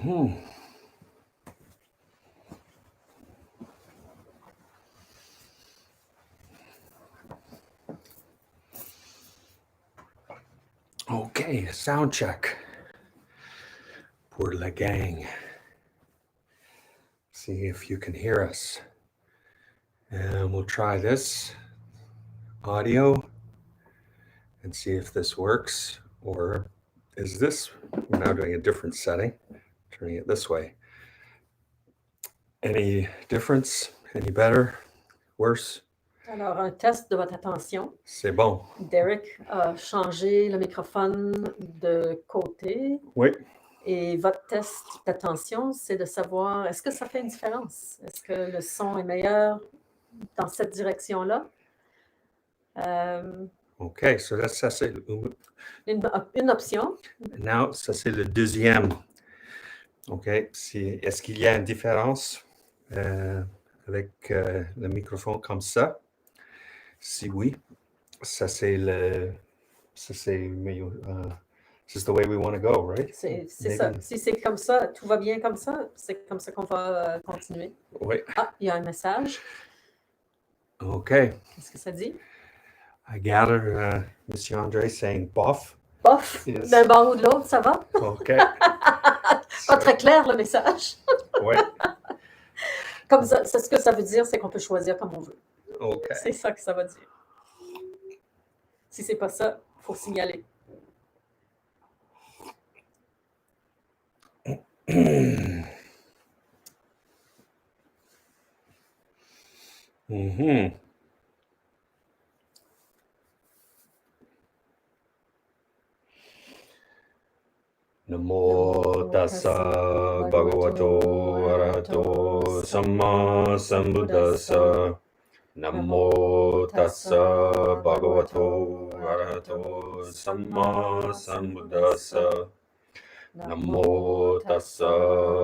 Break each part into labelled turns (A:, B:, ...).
A: Mm-hmm. Okay, sound check pour la gang. See if you can hear us. And we'll try this audio and see if this works. Or is this, we're now doing a different setting, turning it this way. Any difference? Any better? Worse?
B: Alors, un test de votre attention.
A: C'est bon.
B: Derek a changé le microphone de côté.
A: Oui.
B: Et votre test d'attention, c'est de savoir, est-ce que ça fait une différence? Est-ce que le son est meilleur dans cette direction-là?
A: OK, so ça c'est
B: une option.
A: Now, ça c'est le deuxième. OK, est-ce qu'il y a une différence avec le microphone comme ça? Si oui, ça c'est this is the way we want to go, right?
B: C'est ça. Si c'est comme ça, tout va bien comme ça, c'est comme ça qu'on va continuer.
A: Oui.
B: Ah, il y a un message.
A: OK.
B: Qu'est-ce que ça dit?
A: I gather Monsieur André saying bof.
B: Bof, d'un bord ou de l'autre, ça va?
A: OK.
B: Pas très clair le message.
A: Oui.
B: Comme ça, c'est ce que ça veut dire, c'est qu'on peut choisir comme on veut.
A: OK.
B: C'est ça que ça va dire. Si c'est pas ça, il faut signaler.
A: Mm-hmm. Namo tassa bhagavato arahato samma sambuddhassa. Namo tassa bhagavato arahato samma sambuddhassa. Namo tassa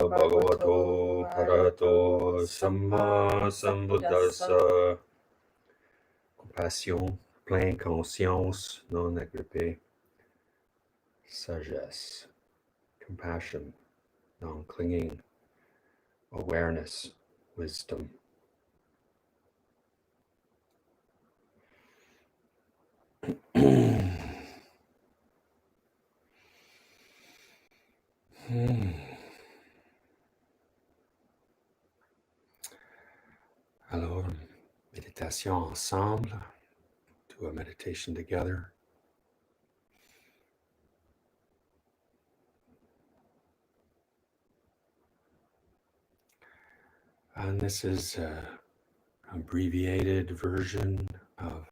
A: bhagavato arahato samma sambuddhassa. Compassion, pleine conscience, non agrippée. Sagesse, compassion, non-clinging, awareness, wisdom. Alors, méditation ensemble. Do a meditation together. And this is an abbreviated version of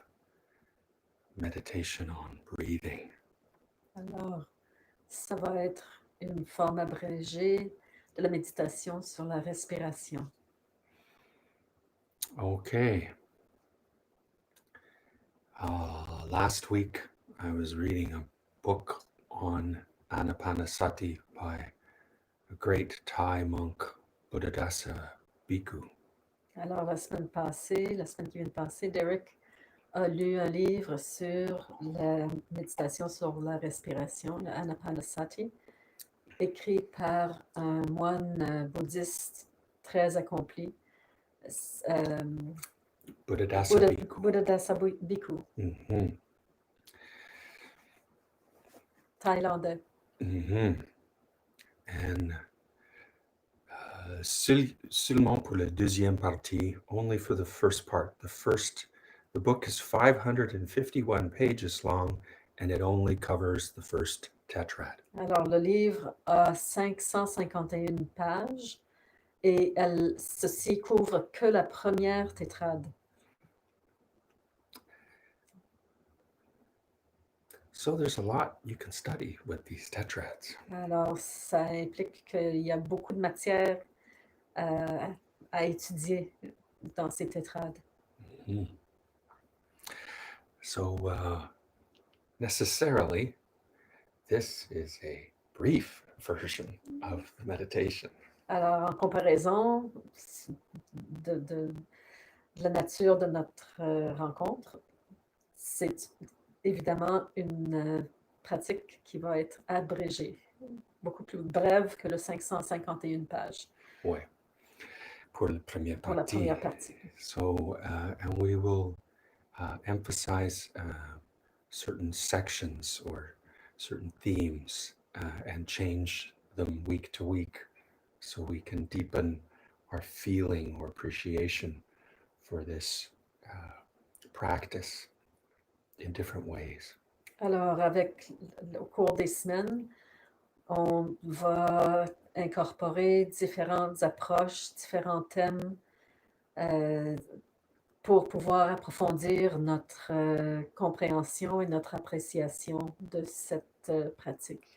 A: meditation on breathing.
B: Alors, ça va être une forme abrégée de la méditation sur la respiration.
A: Okay. Last week, I was reading a book on Anapanasati by a great Thai monk, Buddhadasa Bhikkhu.
B: Alors, la semaine qui vient de passer, Derek a lu un livre sur la méditation sur la respiration, le Anapanasati, écrit par un moine bouddhiste très accompli,
A: Buddhadasa Bhikkhu.
B: Buddhadasa Bhikkhu,
A: Mm-hmm.
B: thaïlandais.
A: Mm-hmm. And seulement pour la deuxième partie, only for the first part. The book is 551 pages long, and it only covers the first tetrad.
B: Alors, le livre a 551 pages et ceci couvre que la première tétrade.
A: So there's a lot you can study with these tetrads.
B: Alors, ça implique qu'il y a beaucoup de matière à étudier dans ces tétrades.
A: Mm-hmm. So necessarily, this is a brief version of the meditation.
B: Alors, en comparaison de la nature de notre rencontre, c'est évidemment une pratique qui va être abrégée. beaucoup plus brève que le 551 pages
A: Ouais. Pour la première
B: pour la
A: partie.
B: première partie.
A: So, and we will emphasize certain sections or certain themes and change them week to week so we can deepen our feeling or appreciation for this practice in different ways.
B: Alors, au cours des semaines, on va incorporer différentes approches, différents thèmes pour pouvoir approfondir notre compréhension et notre appréciation de cette pratique.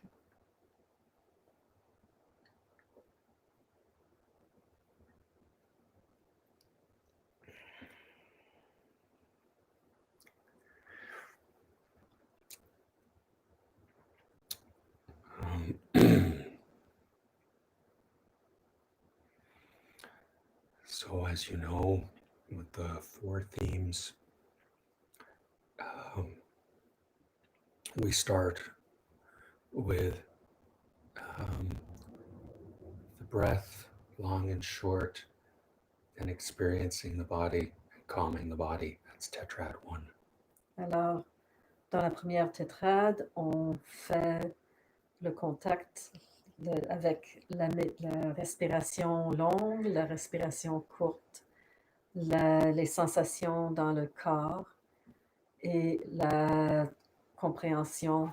A: So, as you know, with the 4 themes, we start with the breath, long and short, and experiencing the body, and calming the body. That's Tetrad 1.
B: Alors, dans la première tétrade, on fait le contact avec la respiration longue, la respiration courte, les sensations dans le corps et la compréhension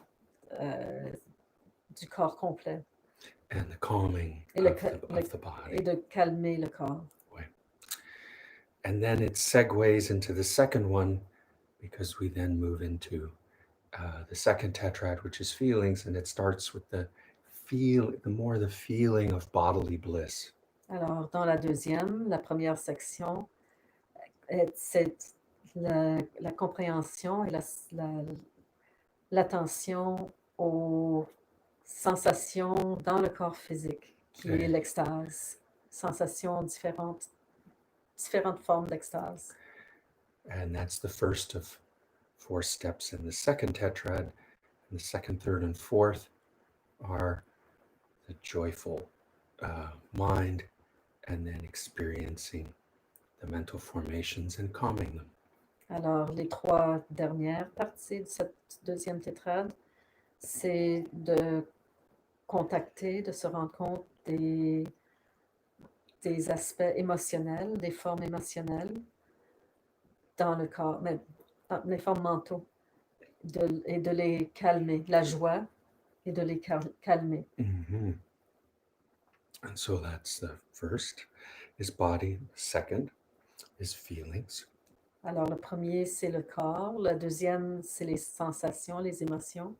B: du corps complet.
A: And the calming
B: Et,
A: of the body.
B: Et de calmer le corps.
A: Ouais. And then it segues into the second one because we then move into the second tetrad, which is feelings, and it starts with the feeling of bodily bliss.
B: Alors, dans la deuxième, la première section, c'est la compréhension et l'attention aux sensations dans le corps physique, qui est l'extase. Sensations différentes formes d'extase.
A: And that's the first of 4 steps in the second tetrad. And the second, third, and fourth are the joyful mind, and then experiencing the mental formations and calming them.
B: Alors, les 3 dernières parties de cette deuxième tétrade, c'est de contacter, de se rendre compte des aspects émotionnels, des formes émotionnelles dans le corps, mais les formes mentaux, et de les calmer, la joie, et de les calmer.
A: Mm-hmm. And so that's the first is body, the second is feelings.
B: Alors, le premier, c'est le corps. Le deuxième, c'est les sensations, les émotions.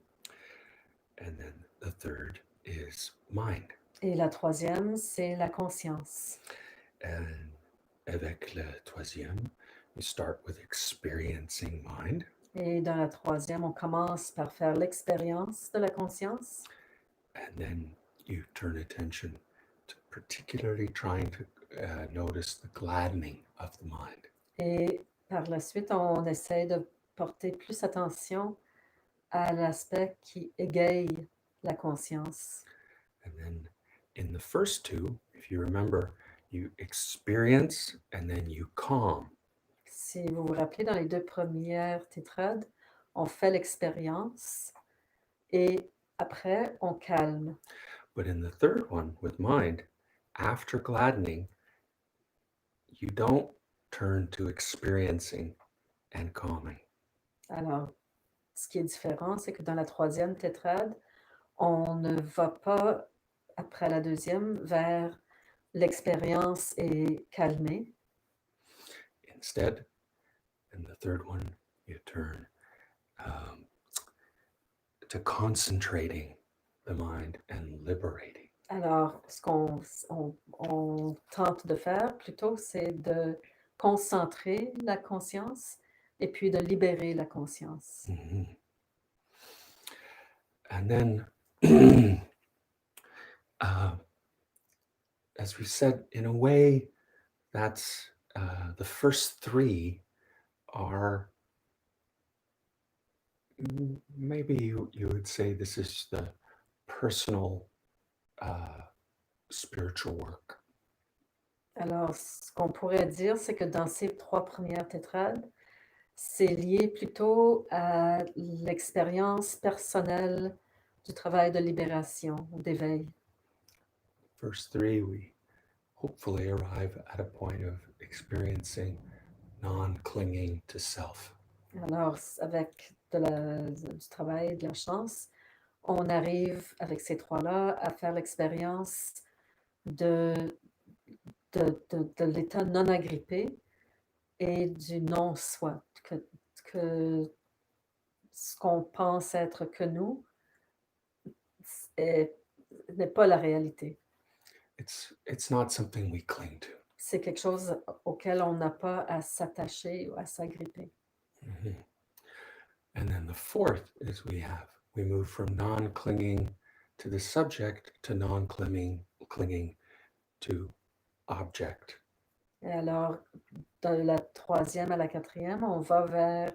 A: And then the third is mind.
B: Et la troisième, c'est la conscience.
A: And avec le troisième, you start with experiencing mind.
B: Et dans la troisième, on commence par faire l'expérience de la conscience.
A: And then you turn attention to particularly trying to notice the gladdening of the mind.
B: Et par la suite, on essaie de porter plus attention à l'aspect qui égaye la conscience.
A: And then in the first 2, if you remember, you experience and then you calm.
B: Si vous vous rappelez, dans les 2 premières tétrades, on fait l'expérience et après, on calme.
A: But in the third one, with mind, after gladdening, you don't turn to experiencing and calming.
B: Alors, ce qui est différent, c'est que dans la troisième tétrade, on ne va pas, après la deuxième, vers l'expérience et calmer.
A: Instead, in the third one, you turn to concentrating the mind and liberating.
B: Alors, ce qu'on tente de faire plutôt, c'est de concentrer la conscience et puis de libérer la conscience.
A: Mm-hmm. And then, as we said, in a way, that's the first 3 are, maybe you would say this is the personal spiritual work.
B: Alors, ce qu'on pourrait dire, c'est que dans ces 3 premières tétrades, c'est lié plutôt à l'expérience personnelle du travail de libération, d'éveil.
A: Verse 3, we hopefully arrive at a point of experiencing non-clinging to self.
B: Alors, avec du travail, de la chance, on arrive avec ces 3-là à faire l'expérience de l'état non agrippé et du non-soi, que ce qu'on pense être que nous n'est pas la réalité.
A: It's not something we cling to.
B: C'est quelque chose auquel on n'a pas à s'attacher ou à s'agripper.
A: Mm-hmm. And then the fourth is we move from non-clinging to the subject to non-clinging to object.
B: Et alors, de la 3e à la 4e, on va vers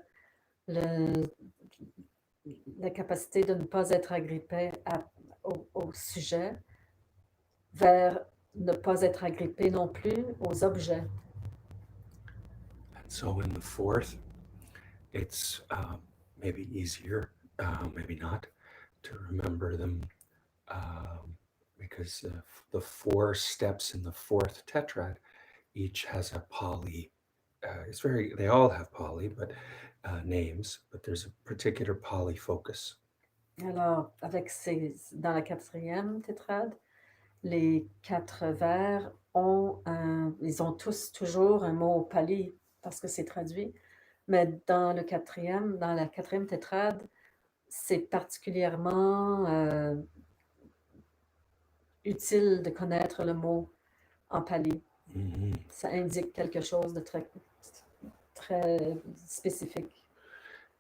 B: la capacité de ne pas être agrippé au sujet, vers ne pas être agrippé non plus aux objets.
A: And so in the fourth, it's maybe easier, maybe not, to remember them because the 4 steps in the 4th tetrad each has a Pali. They all have Pali, but names, but there's a particular Pali focus.
B: Alors, dans la 4e tétrade, les 4 vers ils ont tous toujours un mot pali parce que c'est traduit, mais dans la 4e tétrade, c'est particulièrement utile de connaître le mot en pali.
A: Mm-hmm.
B: Ça indique quelque chose de très spécifique.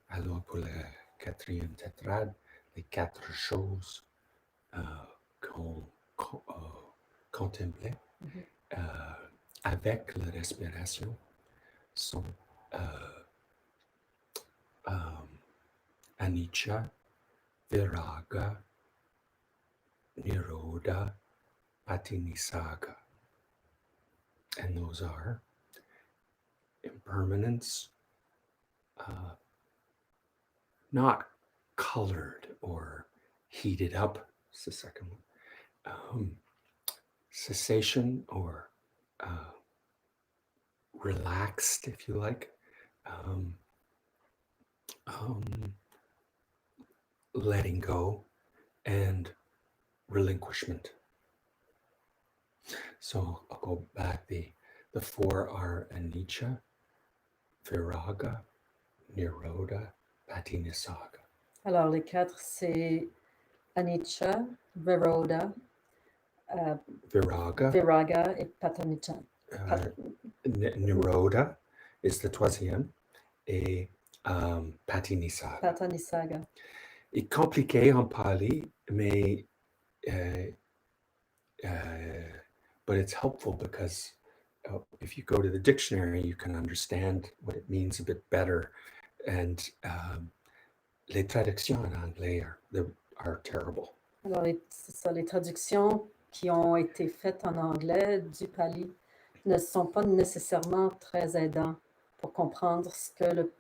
A: Alors pour la 4e tetrad, les 4 choses qu'on contemplait avec la respiration sont anicca, viraga, nirodha, patinisaga. And those are impermanence, not colored or heated up, it's the second one. Cessation or relaxed, if you like. Letting go and relinquishment. So I'll go back. The 4 are anicca, viraga, nirodha, patinisaga.
B: Alors, les 4, c'est anicca, viraga et patanicha.
A: Nirodha is the 3e, et patinisaga.
B: Patanisaga.
A: It's compliqué en Pali, mais but it's helpful because if you go to the dictionary, you can understand what it means a bit better. And les traductions en anglais are terrible.
B: Alors, les traductions qui ont été faites en anglais du Pali ne sont pas nécessairement très aidantes pour comprendre ce que le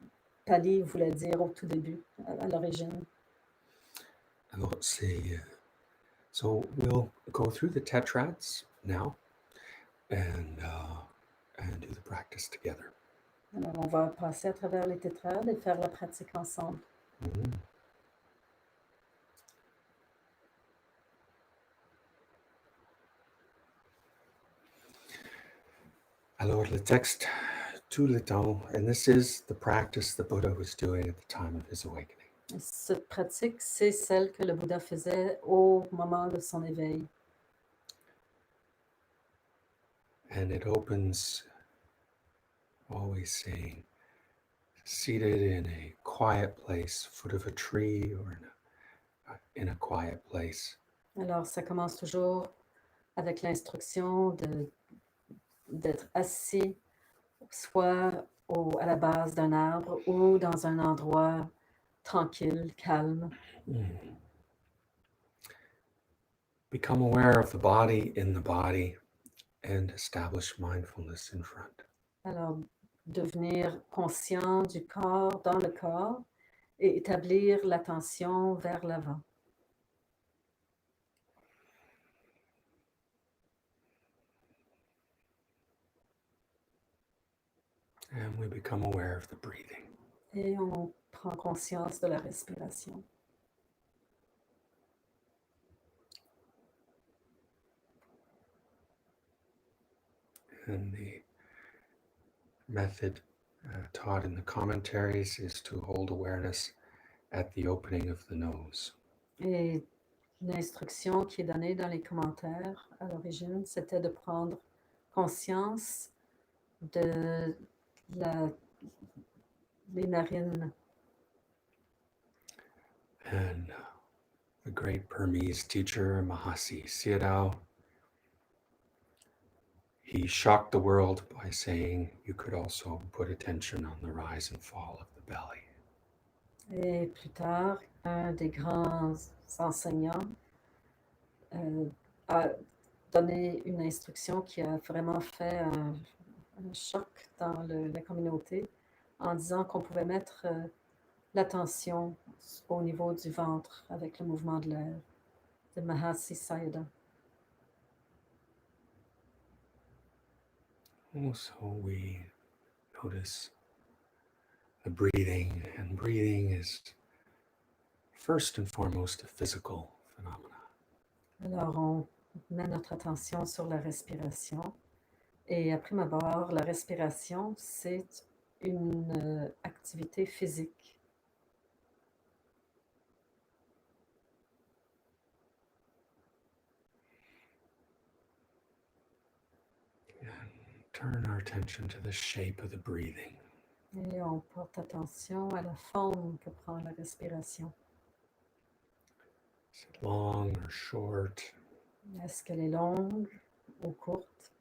B: Pali voulait dire au tout début, à l'origine.
A: Alors, so we'll go through the tetrads now and do the practice together.
B: Alors, on va passer à travers les tétrades et faire la pratique ensemble.
A: Mm-hmm. Alors, le texte, tout le temps, and this is the practice the Buddha was doing at the time of his awakening.
B: Cette pratique, c'est celle que le Bouddha faisait au moment de son éveil.
A: And it opens always saying, seated in a quiet place, foot of a tree, or in a quiet place.
B: Alors, ça commence toujours avec l'instruction d'être assis, soit à la base d'un arbre ou dans un endroit tranquille, calme.
A: become aware of the body in the body and establish mindfulness in front.
B: Alors, devenir conscient du corps dans le corps et établir l'attention vers l'avant.
A: And we become aware of the breathing.
B: Et on prend conscience de la respiration.
A: And the method taught in the commentaries is to hold awareness at the opening of the nose.
B: Et l'instruction qui est donnée dans les commentaires à l'origine, c'était de prendre conscience de les narines.
A: And the great Burmese teacher, Mahasi Sayadaw, he shocked the world by saying you could also put attention on the rise and fall of the belly.
B: Et plus tard, un des grands enseignants a donné une instruction qui a vraiment fait un choc dans la communauté en disant qu'on pouvait mettre l'attention au niveau du ventre avec le mouvement de l'air de Mahasi Sayadaw.
A: Also, we notice the breathing, and breathing is first and foremost a physical phenomenon.
B: Alors, on met notre attention sur la respiration. Et à prime abord, la respiration, c'est une activité physique.
A: Turn our attention to the shape of the breathing.
B: Et on porte attention à la forme que prend la respiration.
A: Is it long or short?
B: Est-ce qu'elle est longue ou courte?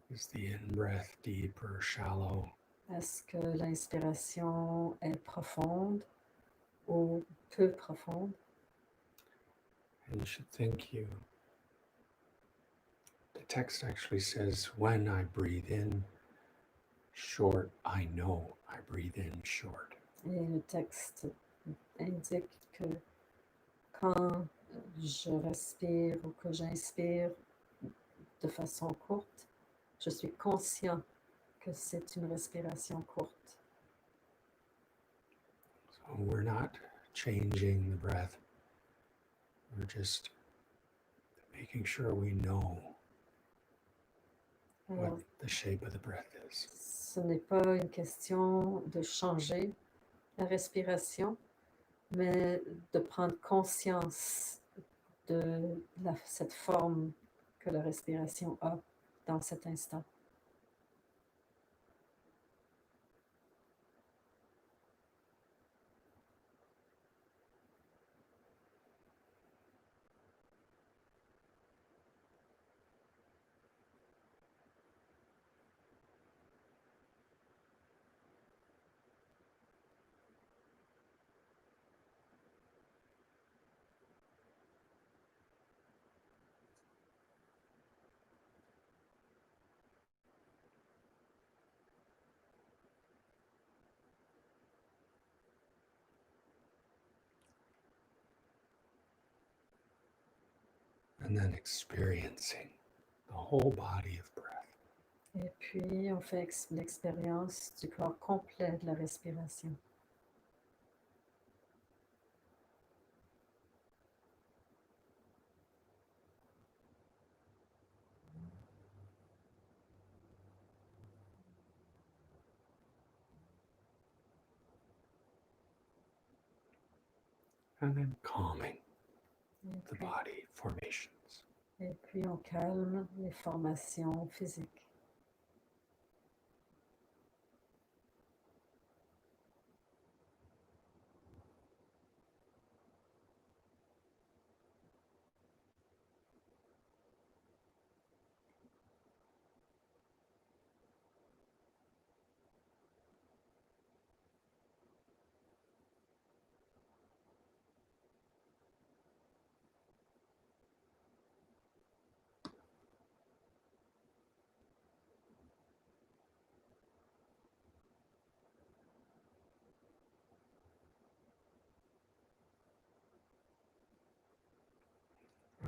A: Is the in-breath deep or shallow?
B: Est-ce que l'inspiration est profonde ou peu profonde?
A: And you should think the text actually says, when I breathe in short, I know I breathe in short.
B: Et le texte indique que quand je respire ou que j'inspire de façon courte, je suis conscient que c'est une respiration courte.
A: So we're not changing the breath. We're just making sure we know what the shape of the breath is.
B: Ce n'est pas une question de changer la respiration, mais de prendre conscience de cette forme que la respiration a dans cet instant.
A: And then experiencing the whole body of breath.
B: Et puis, on fait l'expérience du corps complet de la respiration.
A: And then calming
B: Et
A: the
B: puis,
A: body formations.
B: et puis on calme les formations physiques.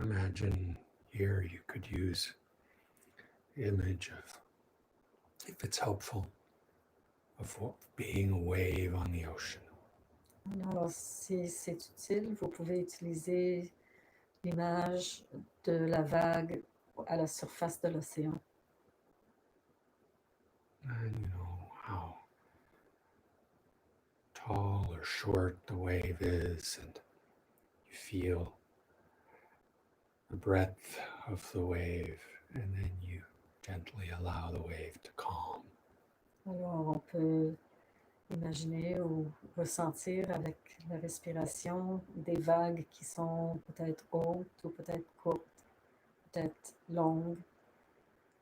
A: imagine here you could use the image of, if it's helpful, of being a wave on the ocean.
B: Alors, si c'est utile, vous pouvez utiliser l'image de la vague à la surface de l'océan.
A: And you know how tall or short the wave is, and you feel the breadth of the wave, and then you gently allow the wave to calm.
B: Alors, on peut imaginer ou ressentir avec la respiration des vagues qui sont peut-être hautes ou peut-être courtes, peut-être longues,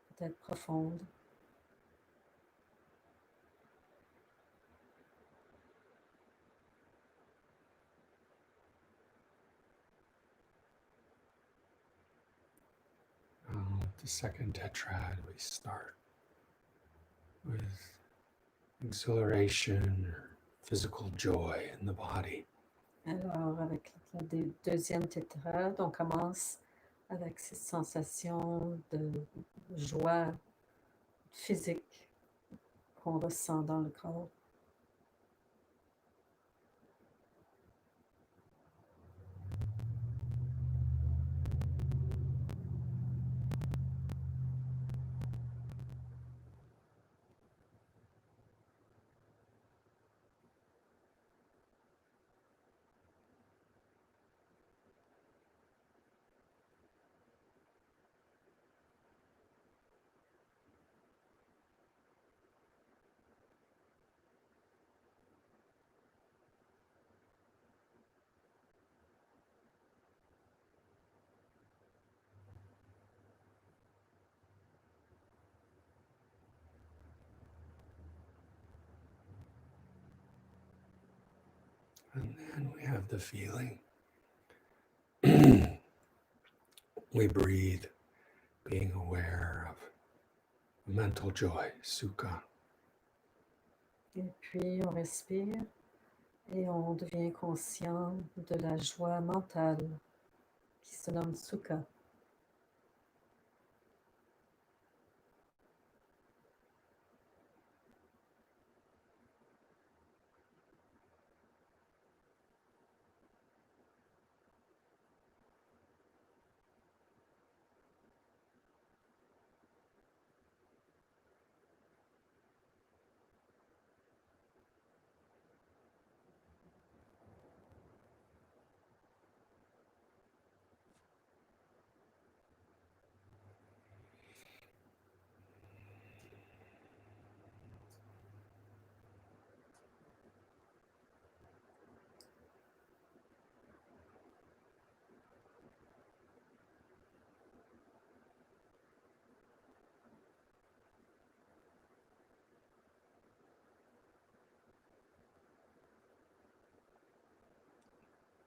B: peut-être profondes.
A: The second tetrad, we start with exhilaration or physical joy in the body.
B: Alors, avec la deuxième tétrade, on commence avec cette sensation de joie physique qu'on ressent dans le corps.
A: And then we have the feeling. We breathe, being aware of mental joy, sukha.
B: Et puis, on respire et on devient conscient de la joie mentale qui se nomme sukha.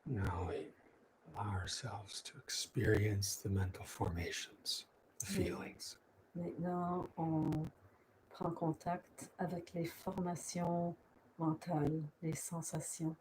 A: Now we allow ourselves to experience the mental formations, the feelings.
B: Maintenant, on prend contact avec les formations mentales, les sensations.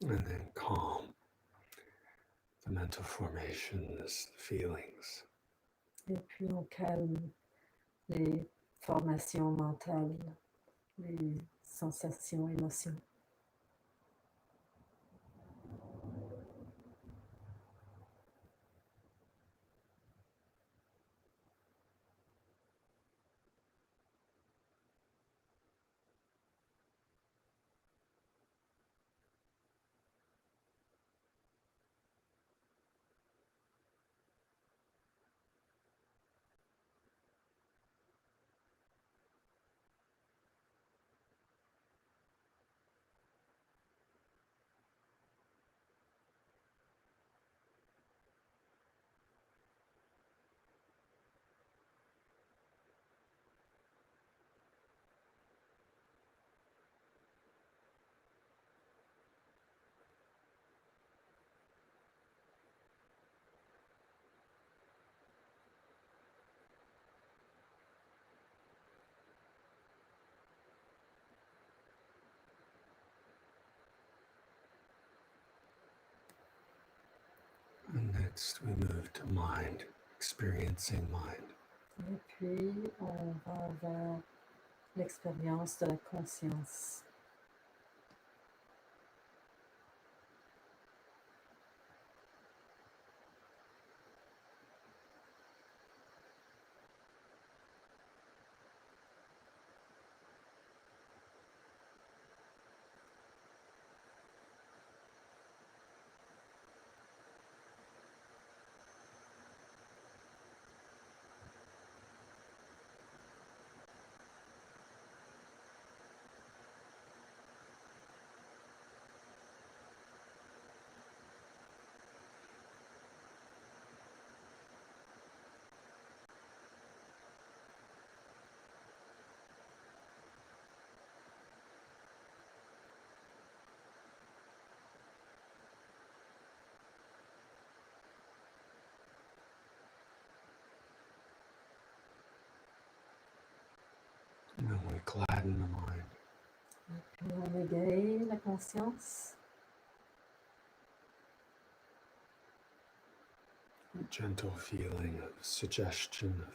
A: And then calm the mental formations, the feelings.
B: Et puis, on calme les formations mentales, les sensations, émotions.
A: Next, we move to mind, experiencing mind.
B: Et puis, on va vers l'expérience de la conscience.
A: And then we gladden the mind.
B: Et puis, on égaye la conscience.
A: A gentle feeling of suggestion, of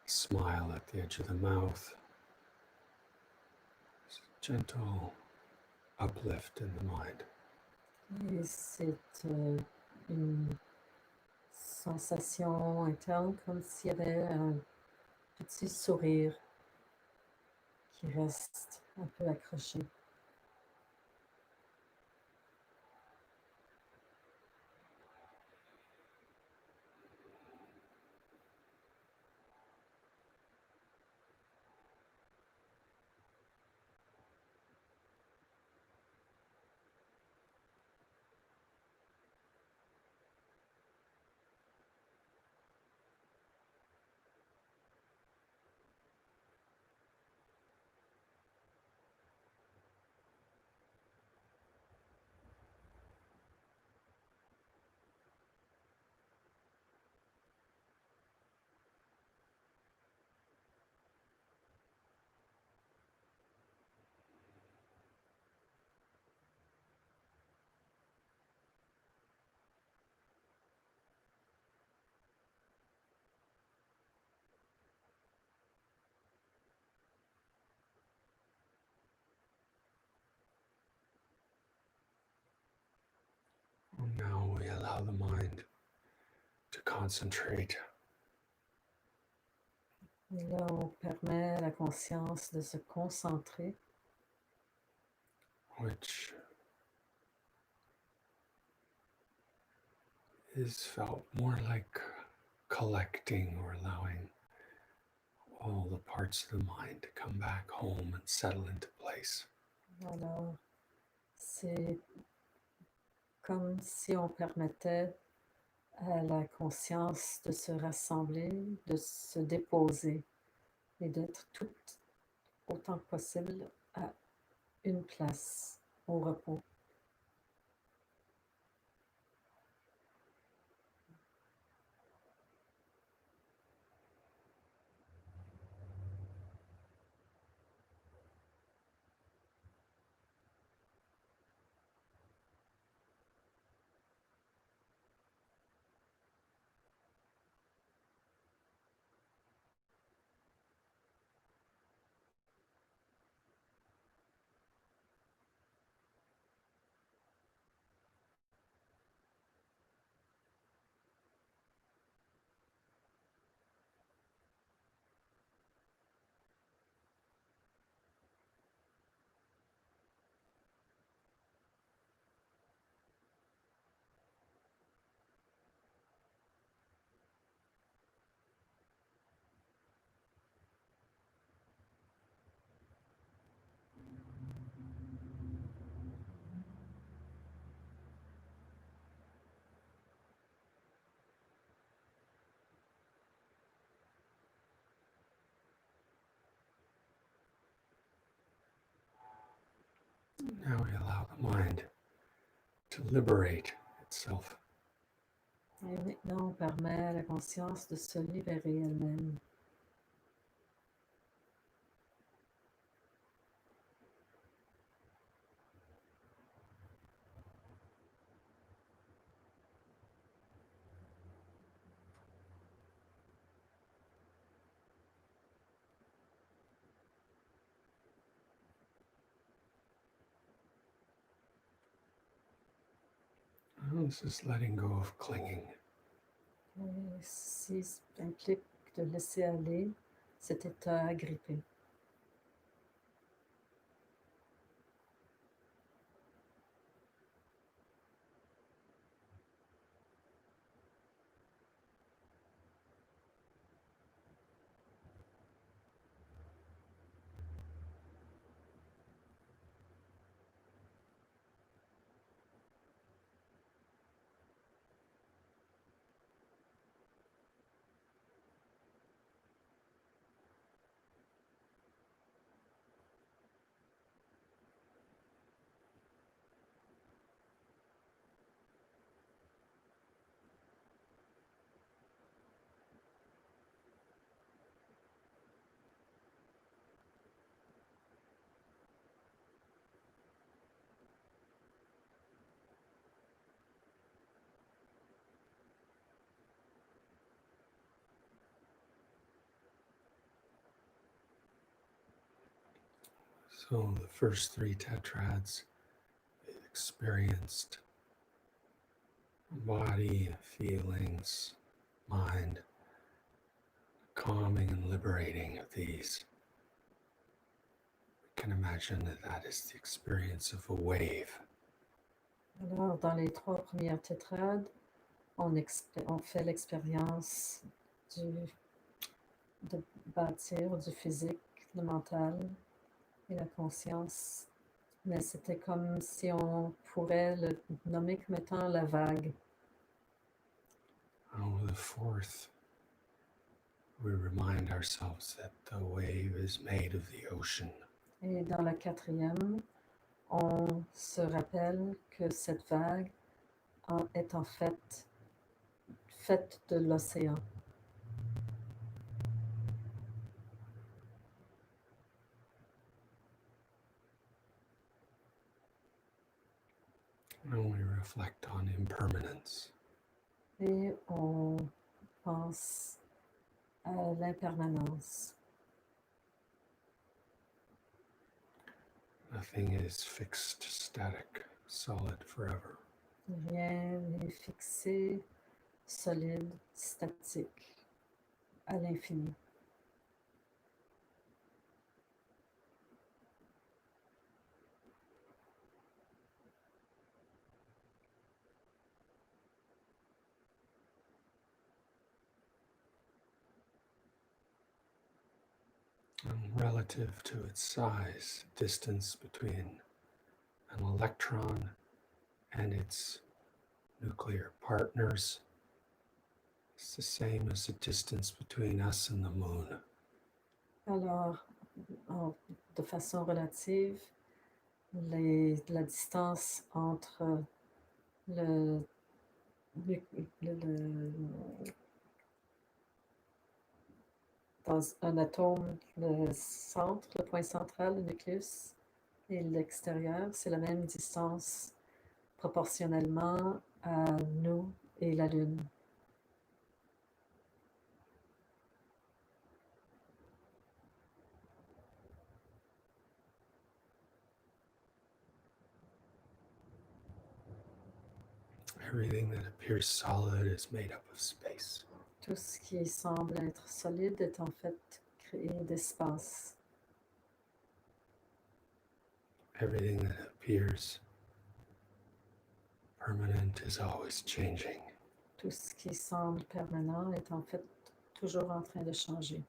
A: smile at the edge of the mouth. Gentle uplift in the mind.
B: Et c'est une sensation interne comme s'il y avait un petit sourire qui reste un peu accroché.
A: And now we allow the mind to concentrate.
B: Et là, on permet à la conscience de se concentrer,
A: Which is felt more like collecting or allowing all the parts of the mind to come back home and settle into place.
B: alors c'est comme si on permettait à la conscience de se rassembler, de se déposer et d'être tout autant que possible à une place, au repos.
A: Now we allow the mind to liberate itself.
B: Et maintenant, on permet à la conscience de se libérer elle-même.
A: This is letting go of clinging.
B: Et si ça implique de laisser aller cet état agrippé.
A: So the first three tetrads experienced body, feelings, mind, calming and liberating of these. We can imagine that that is the experience of a wave.
B: Alors, dans les 3 premières tétrades, on fait l'expérience de bâtir du physique, le mental et la conscience. Mais c'était comme si on pourrait le nommer comme étant la vague.
A: And with the fourth, we remind ourselves that the wave is made of the ocean.
B: Et dans la 4e, on se rappelle que cette vague est en fait faite de l'océan.
A: And we reflect on impermanence.
B: Et on pense à l'impermanence.
A: Nothing is fixed, static, solid forever.
B: Rien n'est fixé, solide, statique, à l'infini.
A: And relative to its size, distance between an electron and its nuclear partners is the same as the distance between us and the moon.
B: Alors, de façon relative, la distance entre dans un atome, le centre, le point central, le nucléus, et l'extérieur, c'est la même distance proportionnellement à nous et la Lune.
A: Everything that appears solid is made up of space.
B: Tout ce qui semble être solide est en fait créé d'espace.
A: Everything that appears permanent is always changing.
B: Tout ce qui semble permanent est en fait toujours en train de changer.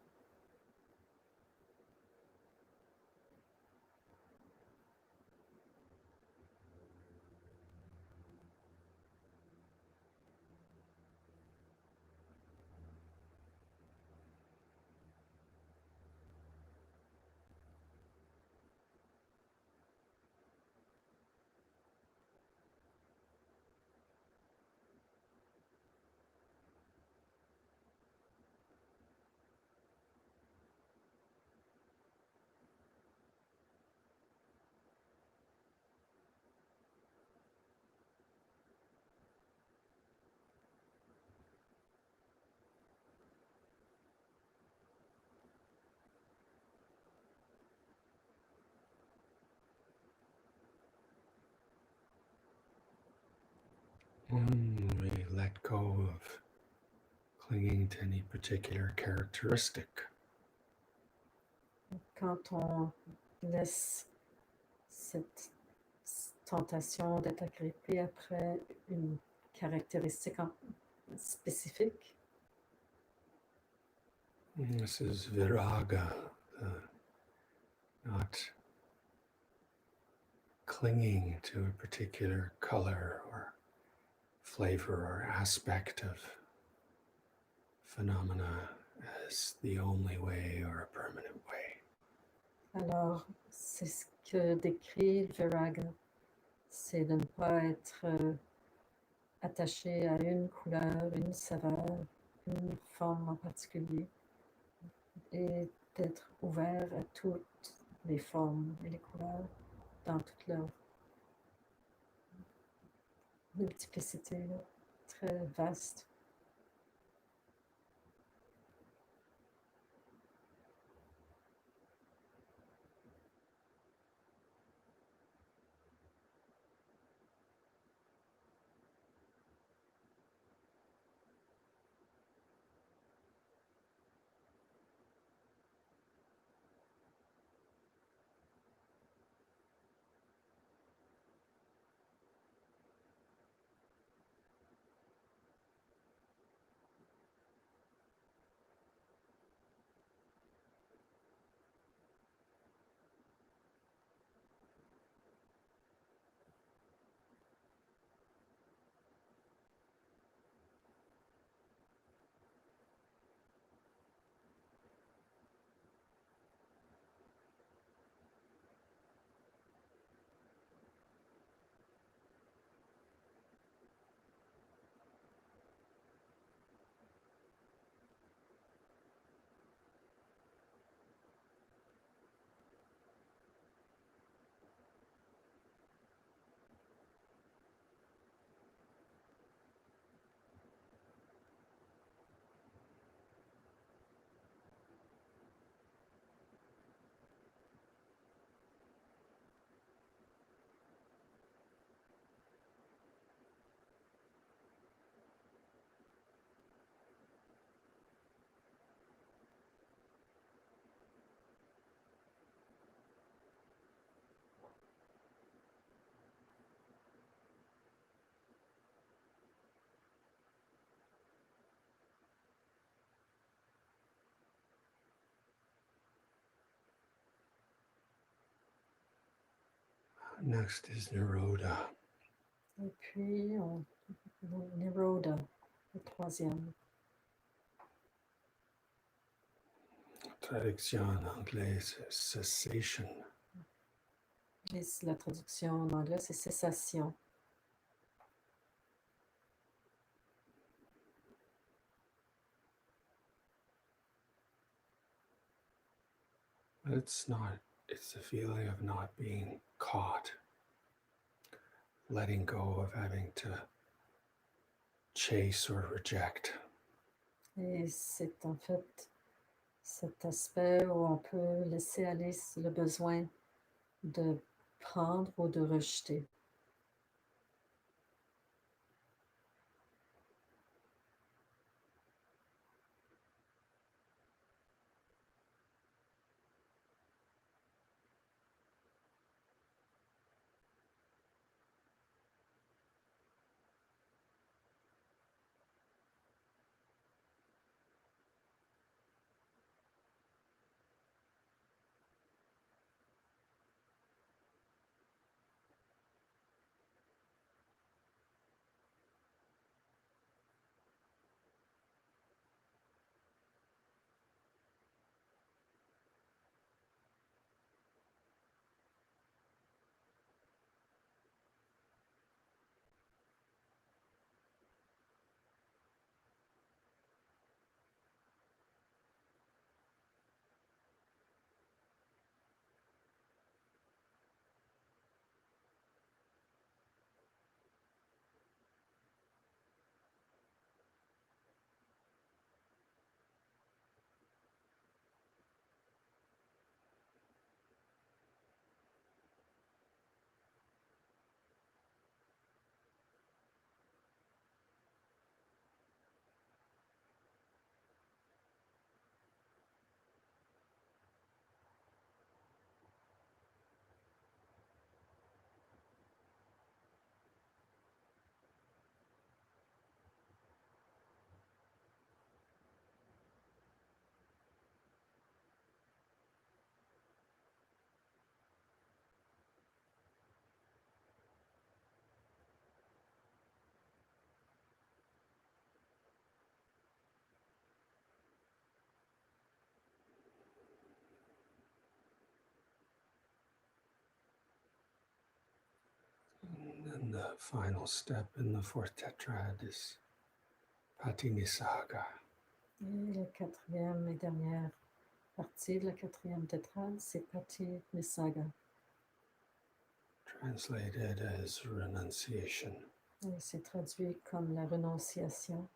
A: We let go of clinging to any particular characteristic.
B: Quand on laisse cette tentation d'être agrippé après une caractéristique spécifique,
A: This is viraga, not clinging to a particular color or flavor or aspect of phenomena as the only way or a permanent way.
B: alors c'est ce que décrit le viraga, c'est de ne pas être attaché à une couleur, une saveur, une forme en particulier, et d'être ouvert à toutes les formes et les couleurs dans toute leur multiplicité, là, très vaste.
A: Next is Nirodha.
B: Et puis, Nirodha, le troisième.
A: Traduction en anglais, c'est cessation.
B: Et la traduction en anglais, c'est cessation.
A: But it's the feeling of not being caught, letting go of having to chase or reject.
B: Et c'est en fait cet aspect où on peut laisser aller le besoin de prendre ou de rejeter.
A: And the final step in the fourth tetrad is Patinisaga.
B: Et la quatrième et dernière partie de la quatrième tétrade, c'est Pati Nisaga.
A: Translated as renunciation.
B: Et c'est traduit comme la renonciation.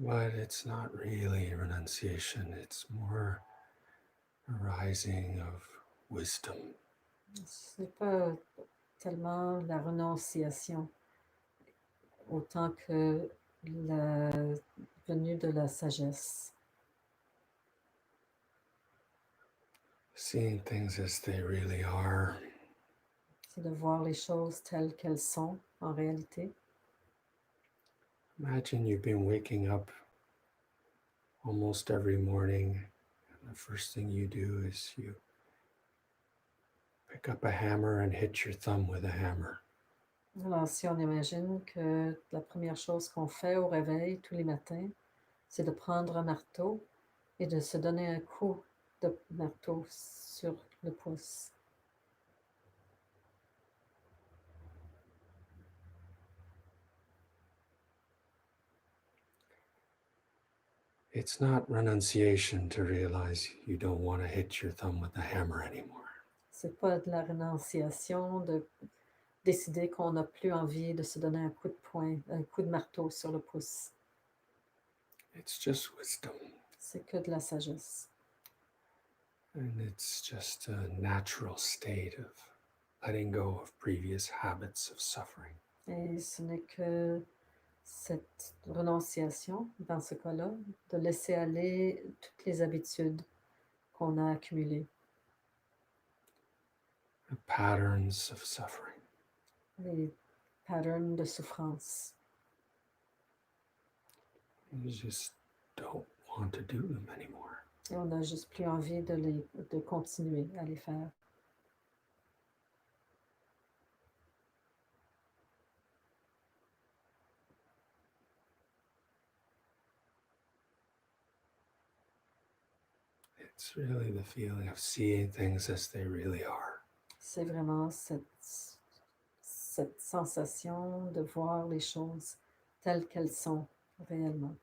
A: But it's not really renunciation, it's more a rising of wisdom.
B: Ce n'est pas tellement la renonciation, autant que la venue de la sagesse.
A: Seeing things as they really are.
B: C'est de voir les choses telles qu'elles sont en réalité.
A: Imagine you've been waking up almost every morning, and the first thing you do is you pick up a hammer and hit your thumb with a hammer.
B: Alors, si on imagine que la première chose qu'on fait au réveil tous les matins, c'est de prendre un marteau et de se donner un coup de marteau sur le pouce.
A: It's not renunciation to realize you don't want to hit your thumb with a hammer anymore.
B: C'est pas de la renonciation de décider qu'on n'a plus envie de se donner un coup de poing, un coup de marteau sur le pouce.
A: It's just wisdom.
B: C'est que de la sagesse.
A: And it's just a natural state of letting go of previous habits of suffering.
B: Et ce n'est que cette renonciation, dans ce cas-là, de laisser aller toutes les habitudes qu'on a accumulées,
A: The patterns of suffering.
B: les patterns de souffrance.
A: You just don't want to do them anymore.
B: Et on n'a juste plus envie de continuer à les faire.
A: It's really the feeling of seeing things as they really are.
B: C'est vraiment cette sensation de voir les choses telles qu'elles sont réellement.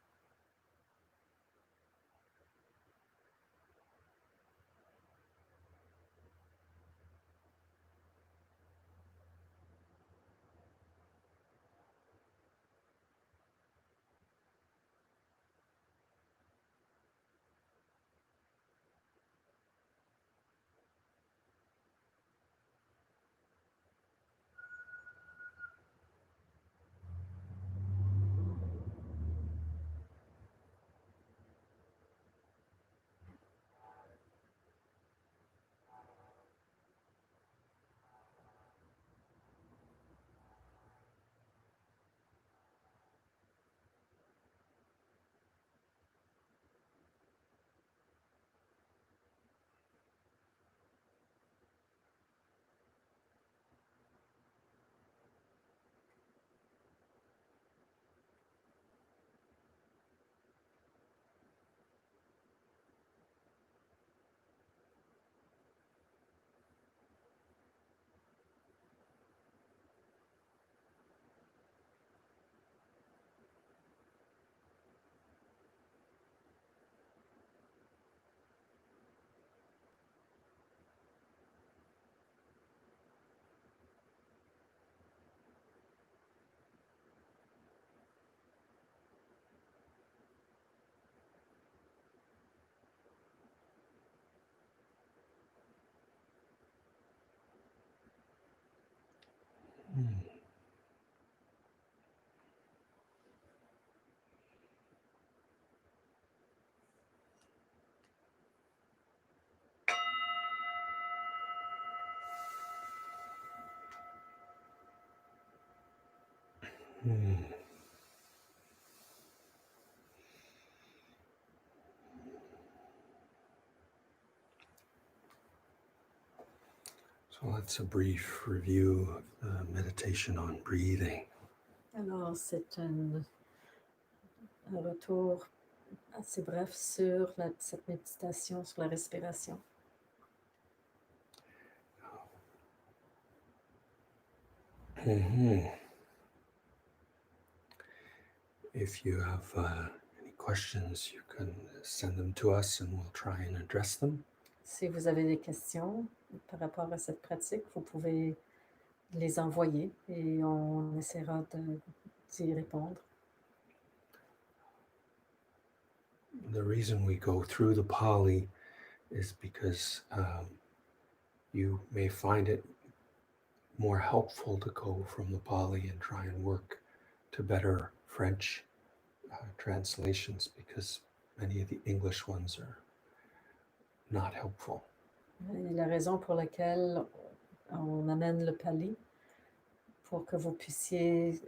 A: So that's a brief review of the meditation on breathing.
B: Alors, c'est un retour assez bref sur cette méditation sur la respiration.
A: Mhm. If you have any questions, you can send them to us and we'll try and address them.
B: Si vous avez des questions par rapport à cette pratique, vous pouvez les envoyer et on essaiera d'y répondre.
A: The reason we go through the Pali is because you may find it more helpful to go from the Pali and try and work to better French translations, because many of the English ones are not helpful.
B: Et la raison pour laquelle on amène le Pali, pour que vous puissiez,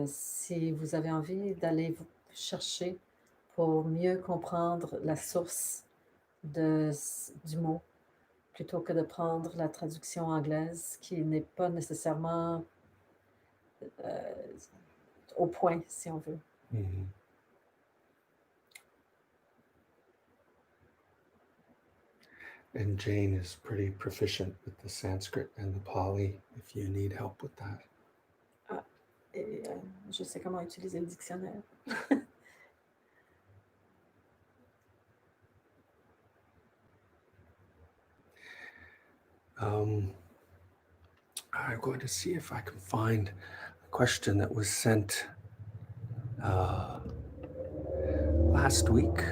B: si vous avez envie, d'aller vous chercher pour mieux comprendre la source du mot, plutôt que de prendre la traduction anglaise qui n'est pas nécessairement au point, si on veut.
A: Mm-hmm. And Jane is pretty proficient with the Sanskrit and the Pali, if you need help with that.
B: Et je sais comment utiliser le dictionnaire.
A: I'm going to see if I can find a question that was sent last week.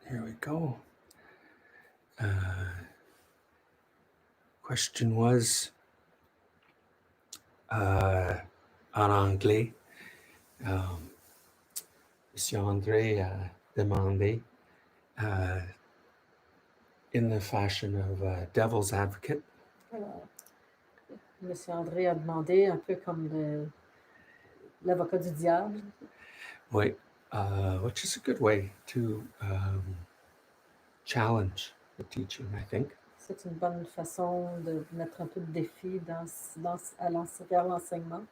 A: Here we go. Question was en anglais. Monsieur André demandé in the fashion of a devil's advocate.
B: Alors, Monsieur André a demandé, un peu comme l'avocat du diable.
A: Oui, which is a good way to challenge the teaching, I think.
B: C'est une bonne façon de mettre un peu de défi vers l'enseignement.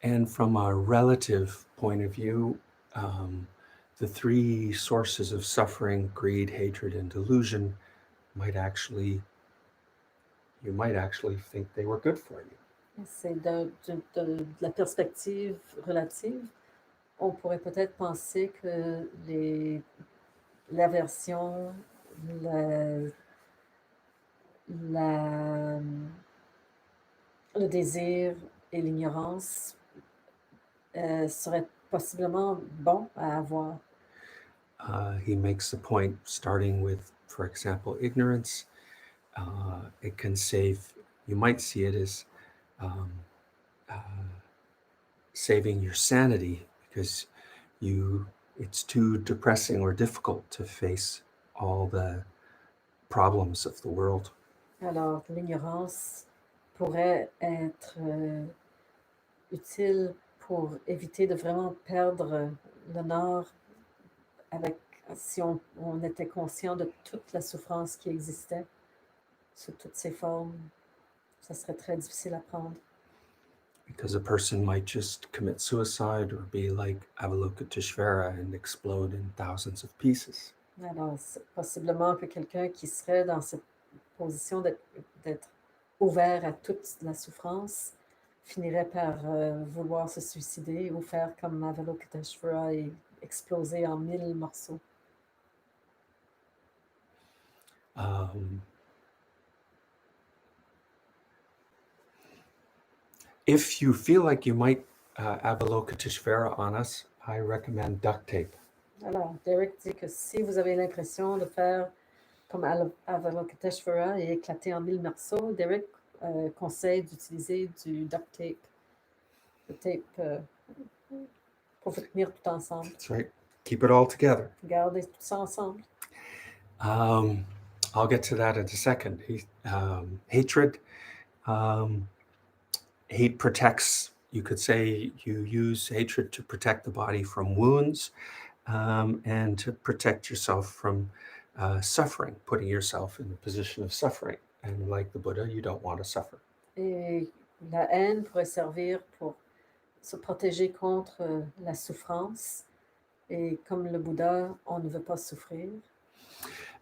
A: And from a relative point of view, the three sources of suffering, greed, hatred, and delusion, you might actually think they were good for you.
B: C'est de la perspective relative. On pourrait peut-être penser que l'aversion, le désir et l'ignorance seraient possiblement bons à avoir.
A: He makes the point, starting with, for example, ignorance. It can save, you might see it as saving your sanity, because it's too depressing or difficult to face all the problems of the world.
B: Alors, l'ignorance pourrait être utile pour éviter de vraiment perdre le nord si on était conscient de toute la souffrance qui existait sous toutes ses formes. Ça serait très difficile à prendre.
A: Because a person might just commit suicide or be like Avalokiteshvara and explode in thousands of pieces.
B: Alors, c'est possiblement que quelqu'un qui serait dans cette position d'être ouvert à toute la souffrance finirait par vouloir se suicider ou faire comme Avalokiteshvara et exploser en 1000 morceaux.
A: If you feel like you might Avalokiteshvara on us, I recommend duct tape.
B: Alors, Derek dit que si vous avez l'impression de faire comme Avalokiteshvara et éclater en 1000 morceaux, Derek conseille d'utiliser du duct tape. Le tape pour vous tenir tout ensemble.
A: That's right. Keep it all together.
B: Gardez tout ça ensemble.
A: I'll get to that in a second. Hatred. Hate protects you could say you use hatred to protect the body from wounds and to protect yourself from suffering, putting yourself in a position of suffering. And like the Buddha, you don't want to suffer.
B: Et la haine pourrait servir pour se protéger contre la souffrance. Et comme le Bouddha, on ne veut pas souffrir.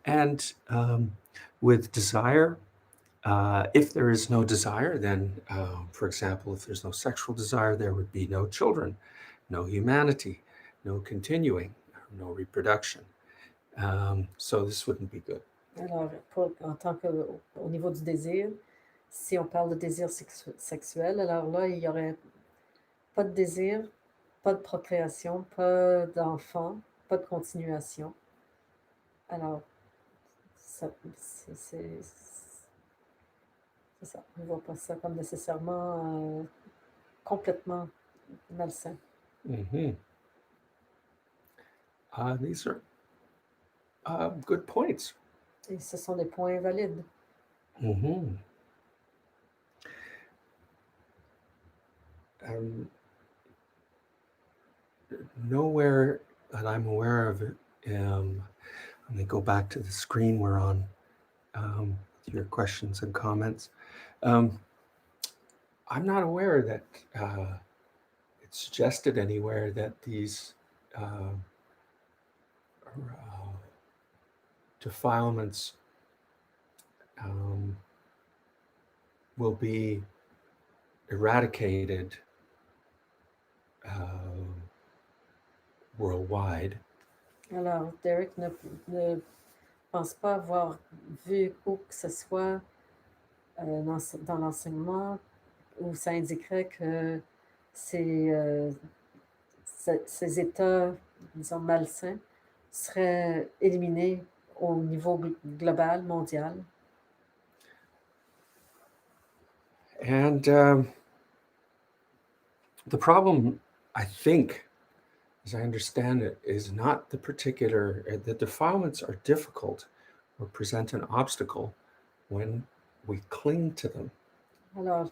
A: And with desire, if there is no desire, then, for example, if there's no sexual desire, there would be no children, no humanity, no continuing, no reproduction. So this wouldn't be good.
B: Alors, en tant qu'au niveau du désir, si on parle de désir sexuel, alors là, il n'y aurait pas de désir, pas de procréation, pas d'enfant, pas de continuation. Alors, c'est ça. On ne voit pas ça comme nécessairement complètement malsain.
A: Mm-hmm. These are good points.
B: Et ce sont des points valides.
A: Mm-hmm. Nowhere that I'm aware of, let me go back to the screen we're on, your questions and comments. I'm not aware that it's suggested anywhere that these defilements will be eradicated worldwide.
B: Alors, Derek ne pense pas avoir vu où que ce soit dans l'enseignement où ça indiquerait que ces états, disons, malsains seraient éliminés au niveau global, mondial.
A: And the problem, I think, as I understand it, is not the defilements are difficult or present an obstacle when we cling to them.
B: Alors,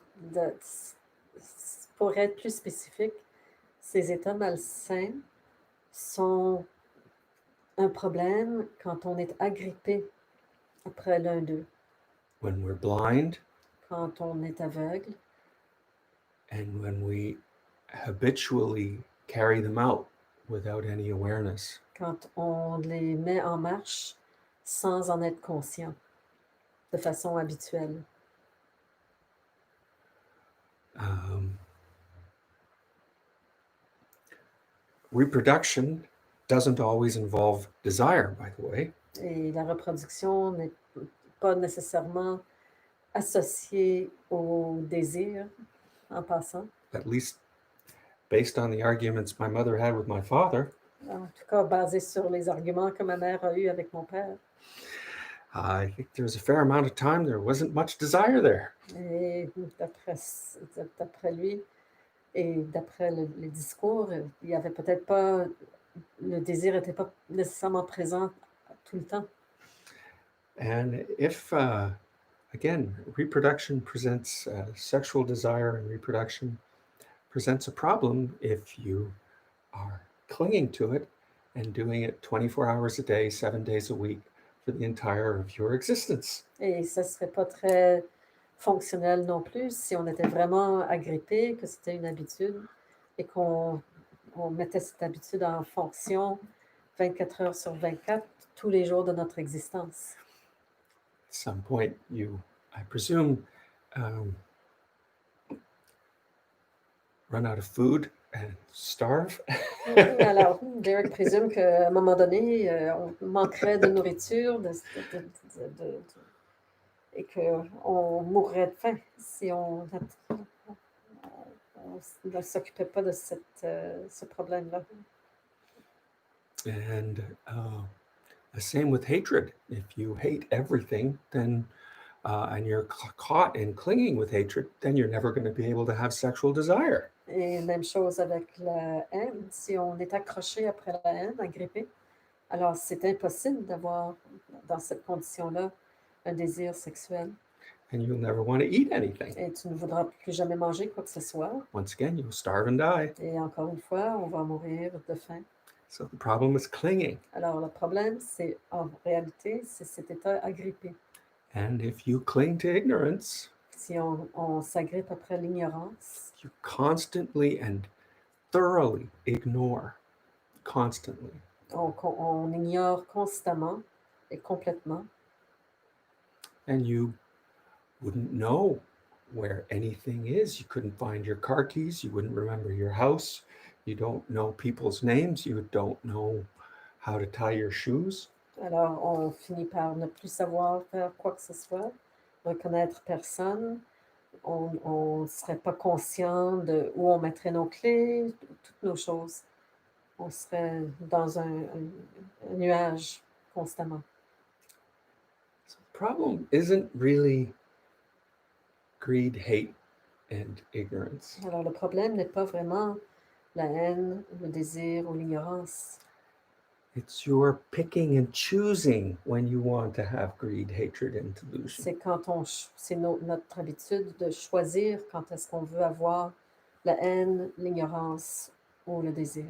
B: pour être plus spécifique, ces états malsains sont un problème quand on est agrippé après l'un d'eux.
A: When we're blind.
B: Quand on est aveugle.
A: And when we habitually carry them out without any awareness.
B: Quand on les met en marche sans en être conscient, de façon habituelle.
A: Reproduction doesn't always involve desire, by the way.
B: Et la reproduction n'est pas nécessairement associée au désir, en passant.
A: At least based on the arguments my mother had with my father.
B: En tout cas, basé sur les arguments que ma mère a eus avec mon père.
A: I think there was a fair amount of time there wasn't much desire there.
B: Et d'après lui et d'après les discours, il y avait peut-être pas, le désir n'était pas nécessairement présent tout le temps.
A: And if, again, reproduction presents sexual desire, and reproduction presents a problem if you are clinging to it and doing it 24 hours a day, 7 days a week for the entire of your existence.
B: Et ça ne serait pas très fonctionnel non plus si on était vraiment agrippé, que c'était une habitude et qu'on mettait cette habitude en fonction 24 heures sur 24, tous les jours de notre existence.
A: At some point, I presume, run out of food and starve.
B: Alors, Derek présume qu'à un moment donné, on manquerait de nourriture et qu'on mourrait de faim si on ne s'occupait pas de ce problème-là.
A: And the same with hatred. If you hate everything, then and you're caught in clinging with hatred, then you're never going to be able to have sexual desire.
B: Et même chose avec la haine. Si on est accroché après la haine, agrippé, alors c'est impossible d'avoir, dans cette condition-là, un désir sexuel.
A: and you'll never want to eat anything.
B: Et tu ne voudras plus jamais manger quoi que ce soit.
A: Once again, you'll starve and die.
B: Et encore une fois, on va mourir de faim.
A: So the problem is clinging.
B: Alors, le problème, c'est en réalité, c'est cet état agrippé.
A: And if you cling to ignorance,
B: Si on s'agrippe après l'ignorance,
A: you constantly and thoroughly ignore, constantly.
B: on ignore constamment et complètement.
A: And you wouldn't know where anything is. You couldn't find your car keys. You wouldn't remember your house. You don't know people's names. You don't know how to tie your shoes.
B: Alors, on finit par ne plus savoir faire quoi que ce soit, reconnaître personne. On ne serait pas conscient de où on mettrait nos clés, toutes nos choses. On serait dans un nuage constamment.
A: So the problem isn't really greed, hate, and ignorance.
B: Alors, le problème n'est pas vraiment la haine, le désir ou l'ignorance.
A: It's your picking and choosing when you want to have greed, hatred, and delusion.
B: C'est quand c'est notre habitude de choisir quand est-ce qu'on veut avoir la haine, l'ignorance ou le désir.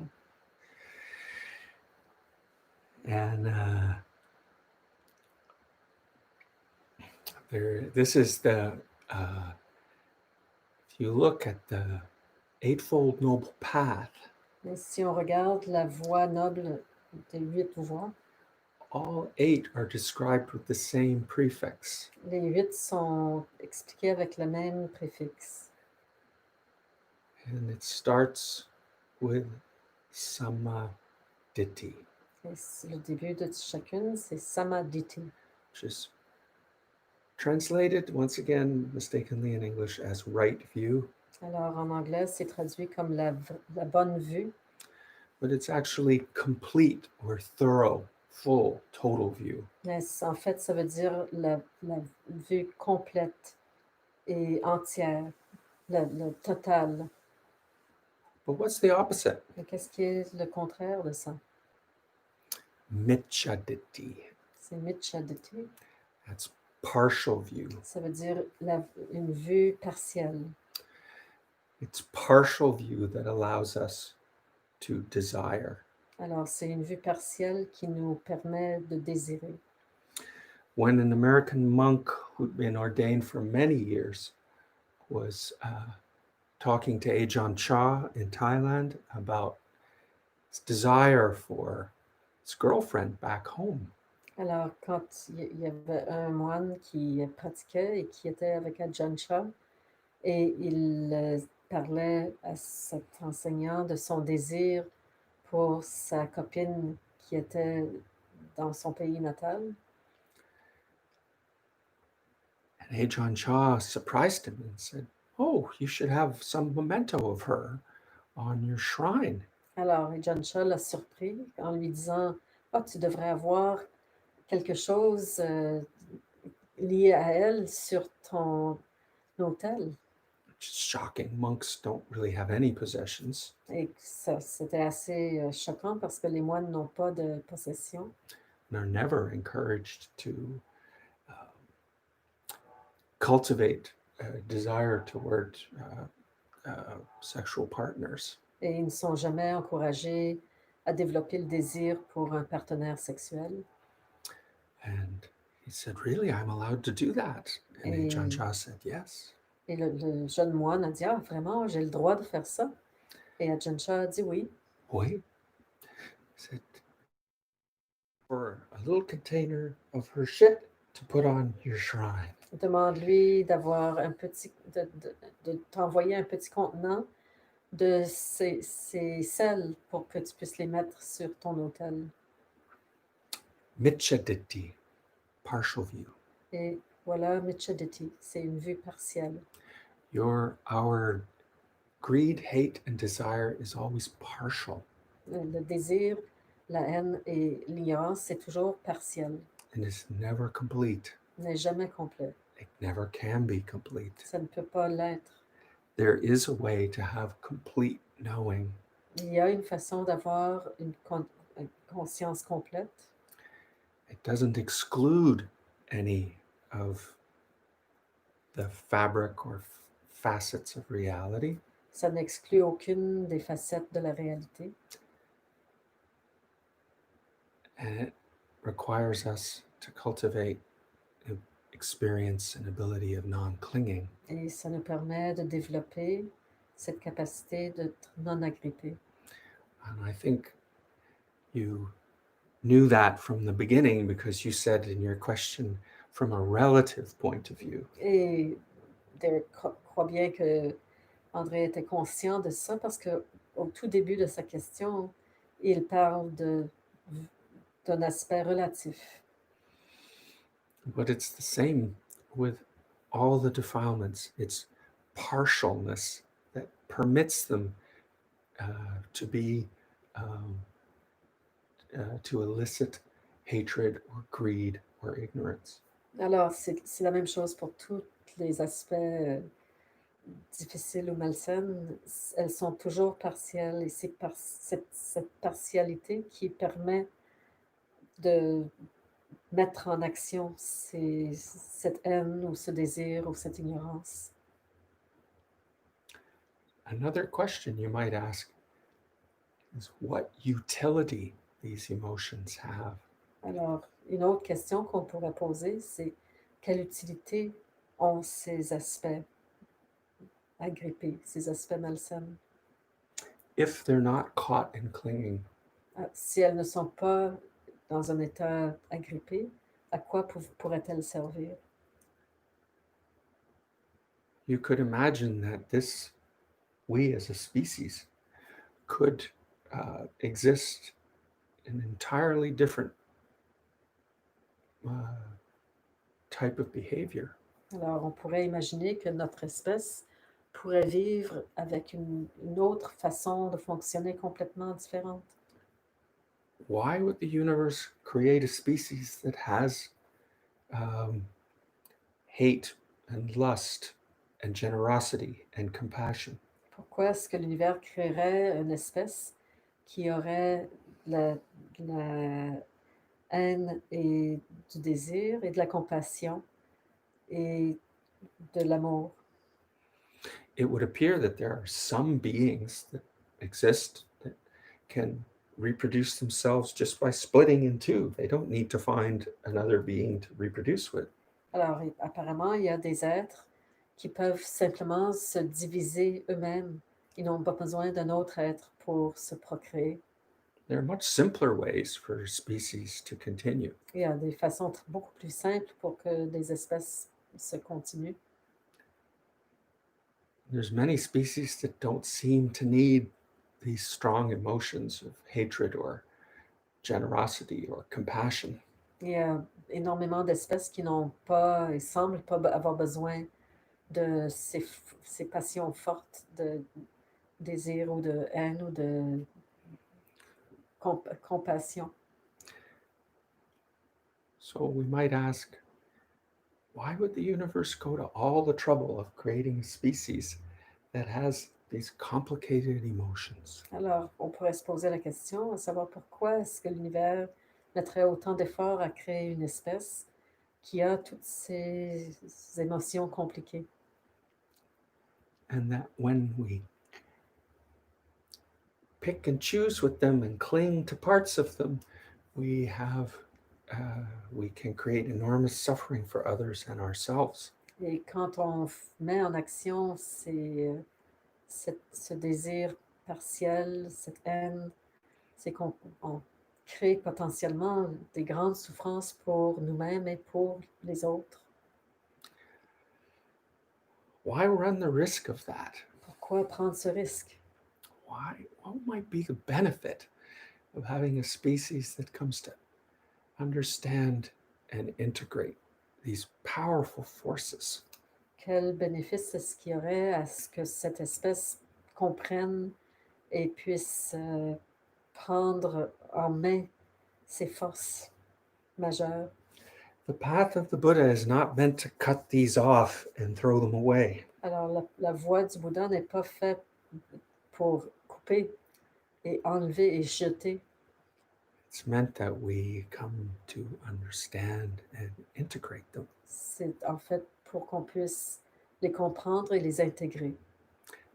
A: And this is the, if you look at the Eightfold Noble Path,
B: Mais si on regarde la voie noble des 8 voies,
A: all 8 are described with the same prefix.
B: les 8 sont expliqués avec le même préfixe.
A: And it starts with samadhi,
B: Et le début de chacune, c'est samadhi,
A: which is translated once again mistakenly in English as right view.
B: Alors en anglais, c'est traduit comme la bonne vue,
A: But it's actually complete or thorough, full, total view.
B: mais en fait, ça veut dire la vue complète et entière, le total.
A: But what's the opposite?
B: Mais qu'est-ce qui est le contraire de ça?
A: Micchaditi.
B: C'est Micchaditi.
A: That's partial view.
B: Ça veut dire une vue partielle.
A: It's partial view that allows us to desire.
B: Alors, c'est une vue partielle qui nous permet de désirer.
A: When an American monk who'd been ordained for many years was talking to Ajahn Chah in Thailand about his desire for his girlfriend back home.
B: Alors, quand il y avait un moine qui pratiquait et qui était avec Ajahn Chah, et il parlait à cet enseignant de son désir pour sa copine qui était dans son pays natal.
A: And Ajahn Chah surprised him and said, "Oh, you should have some memento of her on your shrine."
B: Alors, Ajahn Chah l'a surpris en lui disant « Ah, tu devrais avoir quelque chose lié à elle sur ton hôtel. »
A: Which is shocking. Monks don't really have any possessions.
B: Et ça, c'était assez choquant parce que les moines n'ont pas de possession.
A: They're never encouraged to cultivate a desire toward sexual partners.
B: Et ils ne sont jamais encouragés à développer le désir pour un partenaire sexuel.
A: And he said, "Really, I'm allowed to do that?" And Ajahn Chah said, "Yes."
B: Et le jeune moine a dit « Ah, vraiment, j'ai le droit de faire ça? » Et Ajahn Chah a dit « Oui. »
A: Wait. He said, "For a little container of her shit to put on your shrine."
B: Demande-lui d'avoir de t'envoyer un petit contenant de ces selles pour que tu puisses les mettre sur ton autel.
A: Micchaditi, partial view.
B: Et voilà, Micchaditi, c'est une vue partielle.
A: Our greed, hate, and desire is always partial.
B: Le désir, la haine et l'ignorance, c'est toujours partiel.
A: And is never complete.
B: N'est jamais complet.
A: It never can be complete.
B: Ça ne peut pas l'être.
A: There is a way to have complete knowing.
B: Il y a une façon d'avoir une conscience complète.
A: It doesn't exclude any of the fabric or facets of reality.
B: Ça n'exclut aucune des facettes de la réalité.
A: And it requires us to cultivate an experience and ability of non-clinging.
B: Et ça nous permet de développer cette capacité d'être non agrippé.
A: And I think you knew that from the beginning because you said in your question, from a relative point of view.
B: Et Derek croit bien que André était conscient de ça parce que au tout début de sa question, il parle d'un aspect relatif.
A: But it's the same with all the defilements. It's partialness that permits them to be, to elicit hatred or greed or ignorance.
B: Alors, c'est la même chose pour tous les aspects difficiles ou malsaines. Elles sont toujours partielles et c'est cette partialité qui permet de mettre en action cette haine ou ce désir ou cette ignorance.
A: Another question you might ask is what utility these emotions have.
B: Alors, une autre question qu'on pourrait poser, c'est quelle utilité ont ces aspects agrippés, ces aspects malsains?
A: If they're not caught in clinging,
B: Si elles ne sont pas dans un état agrippé, à quoi pourraient-elles servir?
A: you could imagine that we as a species could exist an entirely different type of behavior.
B: Alors, on pourrait imaginer que notre espèce pourrait vivre avec une autre façon de fonctionner complètement différente.
A: Why would the universe create a species that has hate and lust and generosity and compassion?
B: Pourquoi est-ce que l'univers créerait une espèce qui aurait la haine et du désir et de la compassion et de l'amour?
A: It would appear that there are some beings that exist that can reproduce themselves just by splitting in two. They don't need to find another being to reproduce with.
B: Alors, apparemment, il y a des êtres qui peuvent simplement se diviser eux-mêmes. Ils n'ont pas besoin d'un autre être pour se procréer.
A: There are much simpler ways for species to continue.
B: Il y a des façons beaucoup plus simples pour que des espèces se continuent.
A: There's many species that don't seem to need these strong emotions of hatred or generosity or compassion.
B: Il y a énormément d'espèces qui n'ont pas et semblent pas avoir besoin de ces passions fortes de désir ou de haine ou de compassion.
A: So we might ask, why would the universe go to all the trouble of creating a species that has these complicated emotions?
B: Alors, on pourrait se poser la question à savoir pourquoi est-ce que l'univers mettrait autant d'efforts à créer une espèce qui a toutes ces émotions compliquées.
A: And that when we pick and choose with them and cling to parts of them, we can create enormous suffering for others and ourselves.
B: Et quand on met en action ce désir partiel, cette haine, c'est qu'on crée potentiellement des grandes souffrances pour nous-mêmes et pour les autres.
A: Why run the risk of that?
B: Pourquoi prendre ce risque?
A: What might be the benefit of having a species that comes to understand and integrate these powerful forces?
B: Quel bénéfice est-ce qu'il y aurait à ce que cette espèce comprenne et puisse prendre en main ces forces majeures?
A: The path of the Buddha is not meant to cut these off and throw them away.
B: Alors, la voie du Bouddha n'est pas faite pour couper et enlever et jeter.
A: It's meant that we come to understand and integrate them.
B: C'est en fait pour qu'on puisse les comprendre et les intégrer,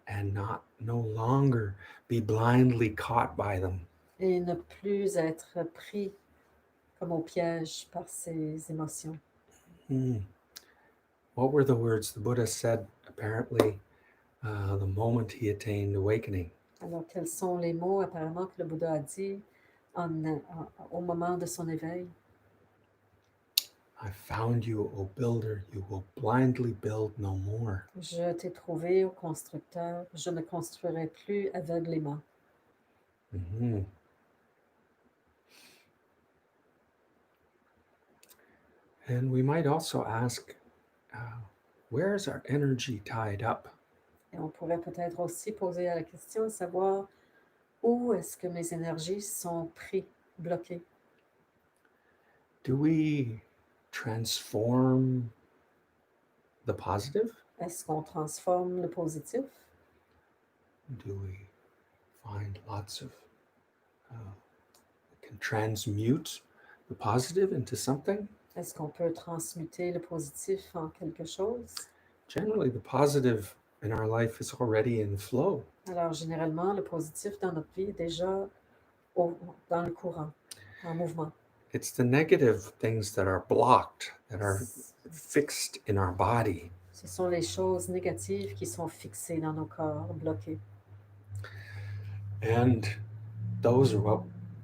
A: and no longer be blindly caught by them.
B: et ne plus être pris comme au piège par ces émotions.
A: What were the words the Buddha said, apparently, the moment he attained awakening?
B: Alors, quels sont les mots apparemment que le Bouddha a dit au moment de son éveil?
A: I found you, O builder, you will blindly build no more.
B: Je t'ai trouvé, ô constructeur, je ne construirai plus aveuglément.
A: Mm-hmm. And we might also ask, where is our energy tied up?
B: Et on pourrait peut-être aussi poser la question de savoir où est-ce que mes énergies sont prises, bloquées.
A: Do we transform the positive?
B: Est-ce qu'on transforme le positif?
A: Do we find lots of, can transmute the positive into something?
B: Est-ce qu'on peut transmuter le positif en quelque chose?
A: Generally, the positive in our life is already in flow.
B: Alors, généralement, le positif dans notre vie est déjà dans le courant, en mouvement.
A: It's the negative things that are blocked, that are fixed in our body.
B: Ce sont les choses négatives qui sont fixées dans nos corps, bloquées.
A: And those are what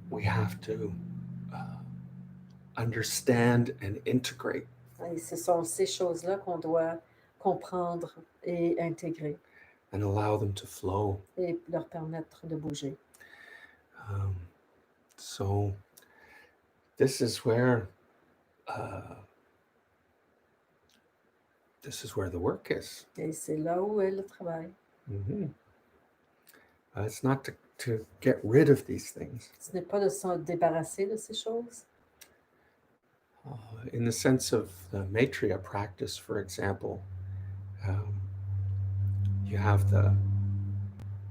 A: we have to understand and integrate.
B: Et ce sont ces choses-là qu'on doit comprendre et intégrer.
A: And allow them to flow.
B: Et leur permettre de bouger.
A: So this is where the work is.
B: Et c'est là où est le travail.
A: Mm-hmm. It's not to get rid of these things.
B: Ce n'est pas de se débarrasser de ces choses.
A: In the sense of the Maitreya practice, for example, you have the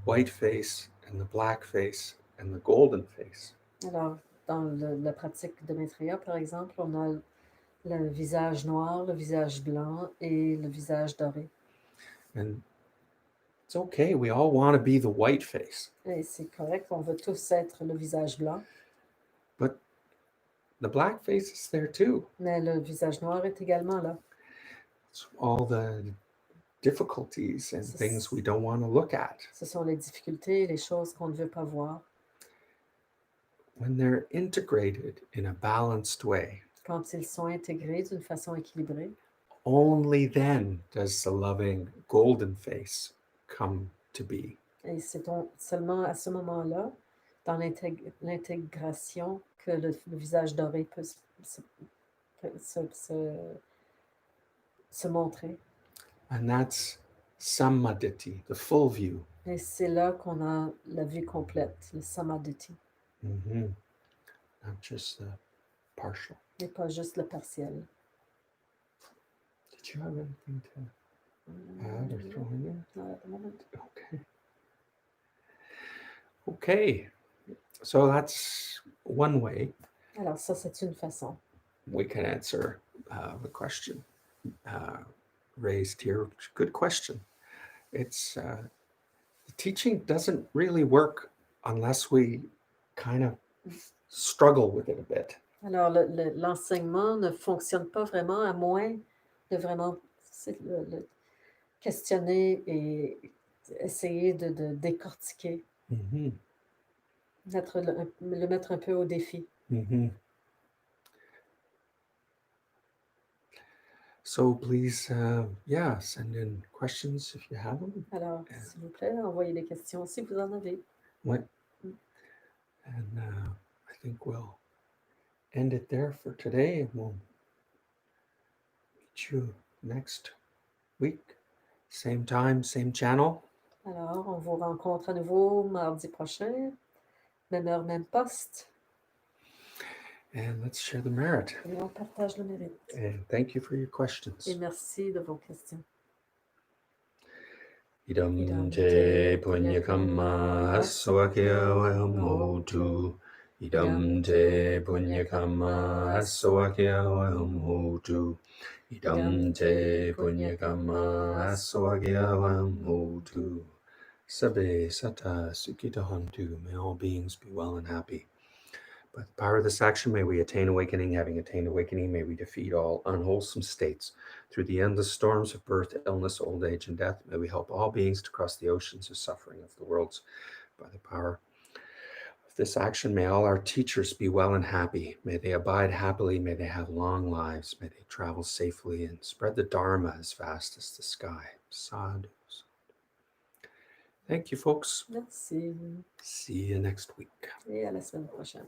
A: white face and the black face and the golden face.
B: Alors, dans la pratique de Maitreya, par exemple, on a le visage noir, le visage blanc et le visage doré.
A: And it's okay, we all want to be the white face.
B: Et c'est correct, on veut tous être le visage blanc.
A: But the black face is there too.
B: Mais le visage noir est également là.
A: It's all the difficulties and things we don't want to look at.
B: Ce sont les difficultés et les choses qu'on ne veut pas voir.
A: When they're integrated in a balanced way,
B: quand ils sont intégrés d'une façon équilibrée,
A: only then does the loving golden face come to be.
B: Et c'est seulement à ce moment-là, dans l'intégration, que le visage doré peut se montrer.
A: And that's samadhi, the full view.
B: Et c'est là qu'on a la vue complète, le samadhi.
A: Mm-hmm. Not just the partial.
B: Et pas juste le partiel.
A: Did you have anything to add or throw in there?
B: Not at the moment.
A: Okay. Okay. So that's one way.
B: Alors ça, c'est une façon.
A: We can answer the question raised here. Good question. It's the teaching doesn't really work unless we kind of struggle with it a bit.
B: Alors, l'enseignement ne fonctionne pas vraiment à moins de vraiment le questionner et essayer de décortiquer,
A: Mm-hmm.
B: le mettre un peu au défi.
A: Mm-hmm. So please, send in questions if you have them.
B: Alors, s'il vous plaît, envoyez des questions si vous en avez.
A: What? And I think we'll end it there for today, and we'll meet you next week. Same time, same channel.
B: Alors, on vous rencontre à nouveau mardi prochain, même heure, même poste.
A: And let's share the merit.
B: Et on partage le mérite.
A: And thank you for your questions.
B: Et merci de vos questions.
A: Idam te punyakamma aswakya vahamotu. Idam te punyakamma aswakya vahamotu. Idam te punyakama aswagyavam hotu. Sabe sata sukita hontu. May all beings be well and happy. By the power of this action, may we attain awakening. Having attained awakening, may we defeat all unwholesome states. Through the endless storms of birth, illness, old age, and death, may we help all beings to cross the oceans of suffering of the worlds. By the power of this action, may all our teachers be well and happy. May they abide happily. May they have long lives. May they travel safely and spread the Dharma as fast as the sky. Sadhu. Thank you, folks.
B: Merci.
A: See you next week.
B: Et à la semaine prochaine.